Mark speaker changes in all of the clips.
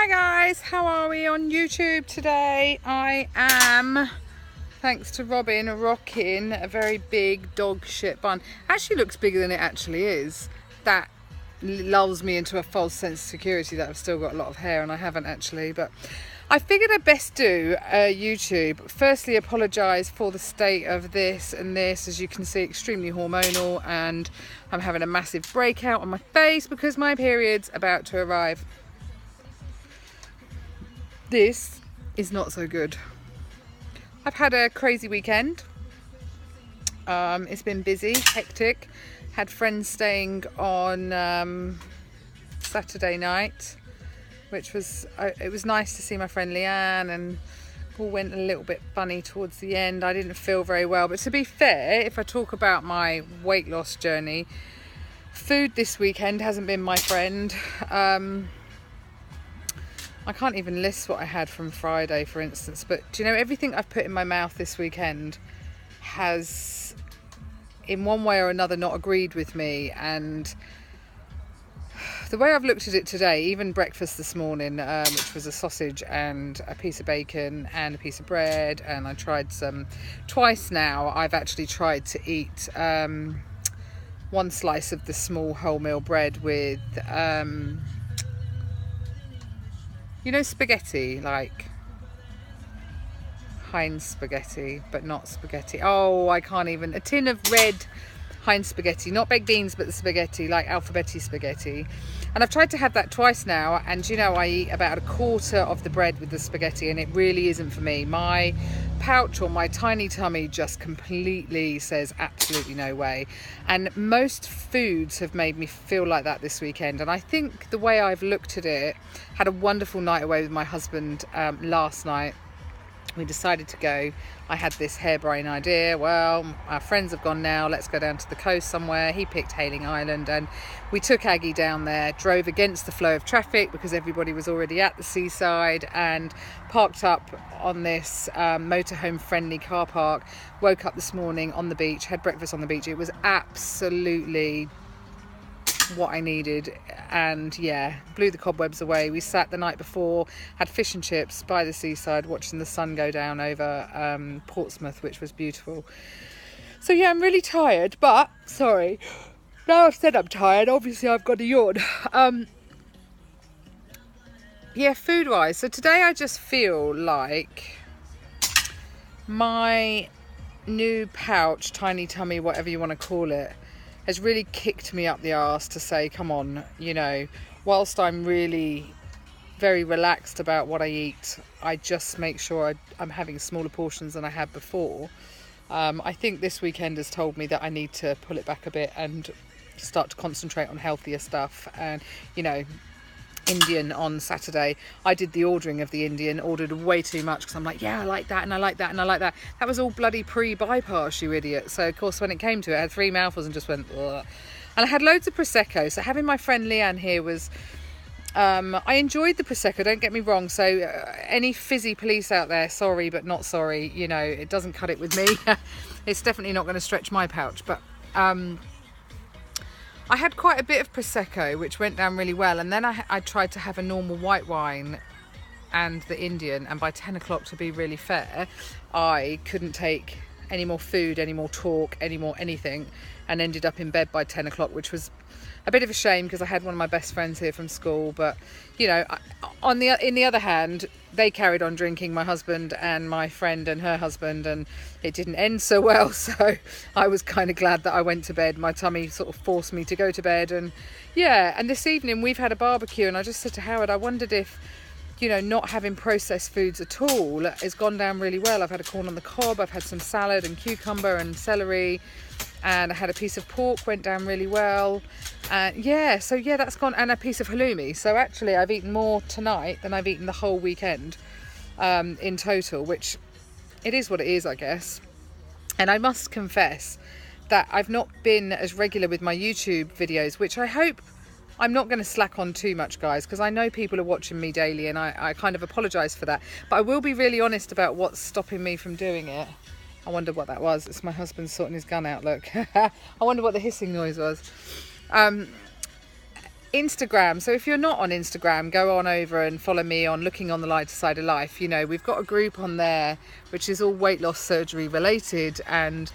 Speaker 1: Hi guys, how are we on YouTube today? I am, thanks to Robin, rocking a very big dog shit bun. Actually looks bigger than it actually is. That lulls me into a false sense of security that I've still got a lot of hair and I haven't actually, but I figured I'd best do YouTube. Firstly, apologise for the state of this and this. As you can see, extremely hormonal, and I'm having a massive breakout on my face because my period's about to arrive. This is not so good. I've had a crazy weekend. It's been busy, hectic. Had friends staying on Saturday night, which was, it was nice to see my friend Leanne, and all went a little bit funny towards the end. I didn't feel very well, but to be fair, if I talk about my weight loss journey, food this weekend hasn't been my friend. I can't even list what I had from Friday, for instance, but do you know, everything I've put in my mouth this weekend has, in one way or another, not agreed with me. And the way I've looked at it today, even breakfast this morning, which was a sausage and a piece of bacon and a piece of bread, and I tried some, twice now I've actually tried to eat one slice of the small wholemeal bread with you know, spaghetti, like Heinz spaghetti, but not spaghetti. Oh, I can't even. A tin of red Heinz spaghetti, not baked beans, but the spaghetti, like alphabetti spaghetti. And I've tried to have that twice now, and you know, I eat about a quarter of the bread with the spaghetti, and it really isn't for me. My pouch or my tiny tummy just completely says absolutely no way. And most foods have made me feel like that this weekend. And I think the way I've looked at it, had a wonderful night away with my husband last night. We decided to go. I had this harebrained idea. Well, our friends have gone now, let's go down to the coast somewhere. He picked Hailing Island, and we took Aggie down there, drove against the flow of traffic because everybody was already at the seaside, and parked up on this motorhome friendly car park. Woke up this morning on the beach, had breakfast on the beach. It was absolutely what I needed, and yeah, blew the cobwebs away. We sat the night before, had fish and chips by the seaside, watching the sun go down over Portsmouth, which was beautiful. So yeah, I'm really tired, but sorry, now I've said I'm tired, obviously I've got a yawn. Yeah, food wise, so today I just feel like my new pouch, tiny tummy, whatever you want to call it, has really kicked me up the arse to say, come on, you know, whilst I'm really very relaxed about what I eat, I just make sure I'm having smaller portions than I had before. I think this weekend has told me that I need to pull it back a bit and start to concentrate on healthier stuff. And, you know, Indian on Saturday, I did the ordering of the Indian, ordered way too much because I'm like, yeah, I like that and I like that and I like that. That was all bloody pre-bypass, you idiot. So of course when it came to it, I had 3 mouthfuls and just went ugh. And I had loads of Prosecco, so having my friend Leanne here was I enjoyed the Prosecco, don't get me wrong. So any fizzy police out there, sorry but not sorry, you know, it doesn't cut it with me. It's definitely not going to stretch my pouch, but I had quite a bit of Prosecco, which went down really well, and then I tried to have a normal white wine and the Indian, and by 10 o'clock, to be really fair, I couldn't take any more food, any more talk, any more anything, and ended up in bed by 10 o'clock, which was a bit of a shame because I had one of my best friends here from school. But you know, in the other hand, they carried on drinking, my husband and my friend and her husband, and it didn't end so well. So I was kind of glad that I went to bed. My tummy sort of forced me to go to bed. And yeah, and this evening we've had a barbecue, and I just said to Howard, I wondered if, you know, not having processed foods at all has gone down really well. I've had a corn on the cob, I've had some salad and cucumber and celery, and I had a piece of pork, went down really well. Yeah, so yeah, that's gone, and a piece of halloumi. So actually I've eaten more tonight than I've eaten the whole weekend in total, which it is what it is, I guess. And I must confess that I've not been as regular with my YouTube videos, which I hope I'm not going to slack on too much, guys, because I know people are watching me daily, and I kind of apologise for that. But I will be really honest about what's stopping me from doing it. I wonder what that was. It's my husband sorting his gun out, look. I wonder what the hissing noise was. Instagram. So if you're not on Instagram, go on over and follow me on Looking on the Lighter Side of Life. You know, we've got a group on there which is all weight loss surgery related, and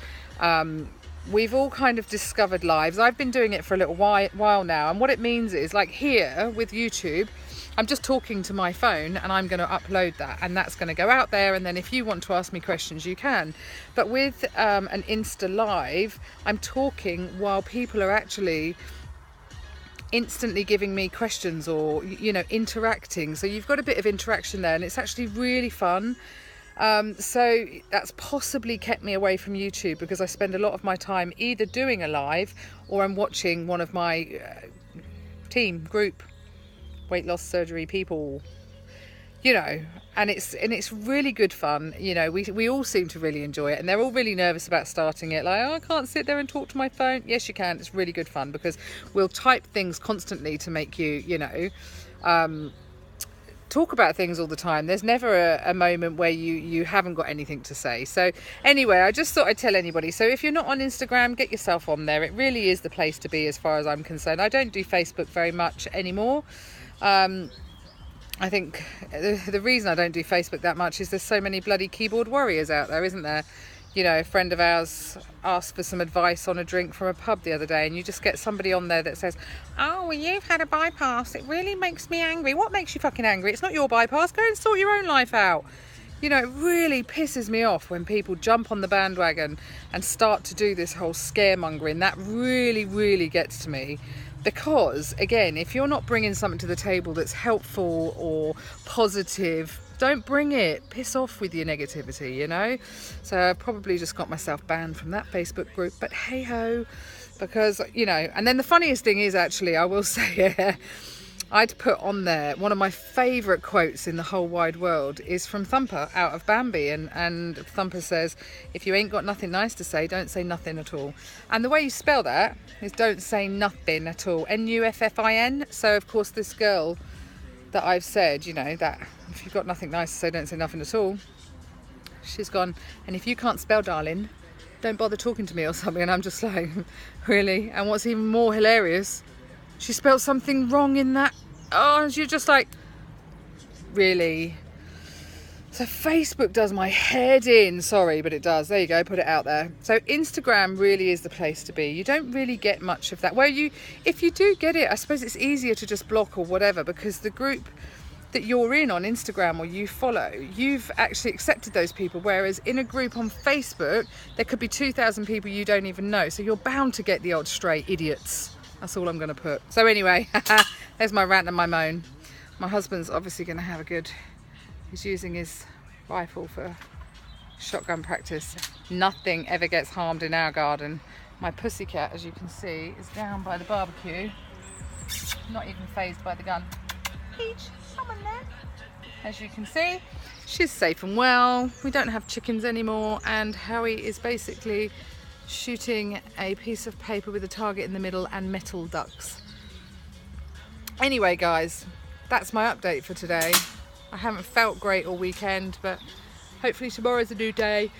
Speaker 1: we've all kind of discovered lives. I've been doing it for a little while now, and what it means is, like here with YouTube, I'm just talking to my phone and I'm going to upload that, and that's going to go out there, and then if you want to ask me questions you can. But with an Insta Live, I'm talking while people are actually instantly giving me questions, or you know, interacting. So you've got a bit of interaction there, and it's actually really fun. So that's possibly kept me away from YouTube, because I spend a lot of my time either doing a live or I'm watching one of my group weight loss surgery people, you know, and it's really good fun. You know, we all seem to really enjoy it, and they're all really nervous about starting it, like, oh, I can't sit there and talk to my phone. Yes you can. It's really good fun, because we'll type things constantly to make you, you know, talk about things all the time. There's never a moment where you haven't got anything to say. So anyway, I just thought I'd tell anybody. So if you're not on Instagram, get yourself on there. It really is the place to be as far as I'm concerned. I don't do Facebook very much anymore. I think the reason I don't do Facebook that much is there's so many bloody keyboard warriors out there, isn't there? You know, a friend of ours asked for some advice on a drink from a pub the other day, and you just get somebody on there that says, oh, well, you've had a bypass, it really makes me angry. What makes you fucking angry? It's not your bypass. Go and sort your own life out. You know, it really pisses me off when people jump on the bandwagon and start to do this whole scaremongering. That really, really gets to me. Because, again, if you're not bringing something to the table that's helpful or positive, don't bring it. Piss off with your negativity, you know. So I've probably just got myself banned from that Facebook group, but hey ho, because, you know. And then the funniest thing is, actually, I will say, I'd put on there one of my favourite quotes in the whole wide world is from Thumper out of Bambi, and Thumper says, if you ain't got nothing nice to say, don't say nothing at all. And the way you spell that is don't say nothing at all, Nuffin. So of course this girl that I've said, you know, that if you've got nothing nice to say, don't say nothing at all, she's gone, and if you can't spell, darling, don't bother talking to me or something. And I'm just like, really? And what's even more hilarious, she spelled something wrong in that. Oh, and you're just like, really? So Facebook does my head in. Sorry, but it does. There you go, put it out there. So Instagram really is the place to be. You don't really get much of that. Well, if you do get it, I suppose it's easier to just block or whatever, because the group that you're in on Instagram or you follow, you've actually accepted those people, whereas in a group on Facebook there could be 2,000 people you don't even know, so you're bound to get the odd stray idiots. That's all I'm going to put. So anyway, there's my rant and my moan. My husband's obviously going to have a good, he's using his rifle for shotgun practice. Nothing ever gets harmed in our garden. My pussycat, as you can see, is down by the barbecue, not even fazed by the gun. Peach, someone there. As you can see, she's safe and well. We don't have chickens anymore, and Howie is basically shooting a piece of paper with a target in the middle and metal ducks. Anyway guys, that's my update for today. I haven't felt great all weekend, but hopefully tomorrow's a new day.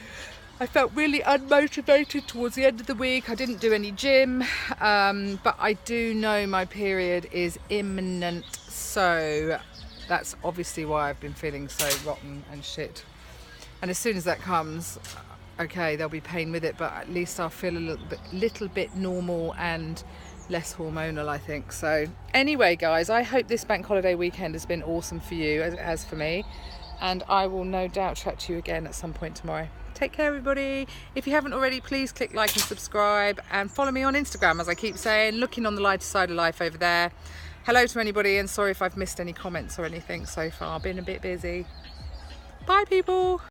Speaker 1: I felt really unmotivated towards the end of the week. I didn't do any gym, but I do know my period is imminent, so that's obviously why I've been feeling so rotten and shit. And as soon as that comes, okay, there'll be pain with it, but at least I'll feel a little bit normal and less hormonal, I think. So anyway guys, I hope this bank holiday weekend has been awesome for you, as it has for me, and I will no doubt chat to you again at some point tomorrow. Take care everybody. If you haven't already, please click like and subscribe, and follow me on Instagram, as I keep saying, Looking on the Lighter Side of Life over there. Hello to anybody, and sorry if I've missed any comments or anything so far. I've been a bit busy. Bye people.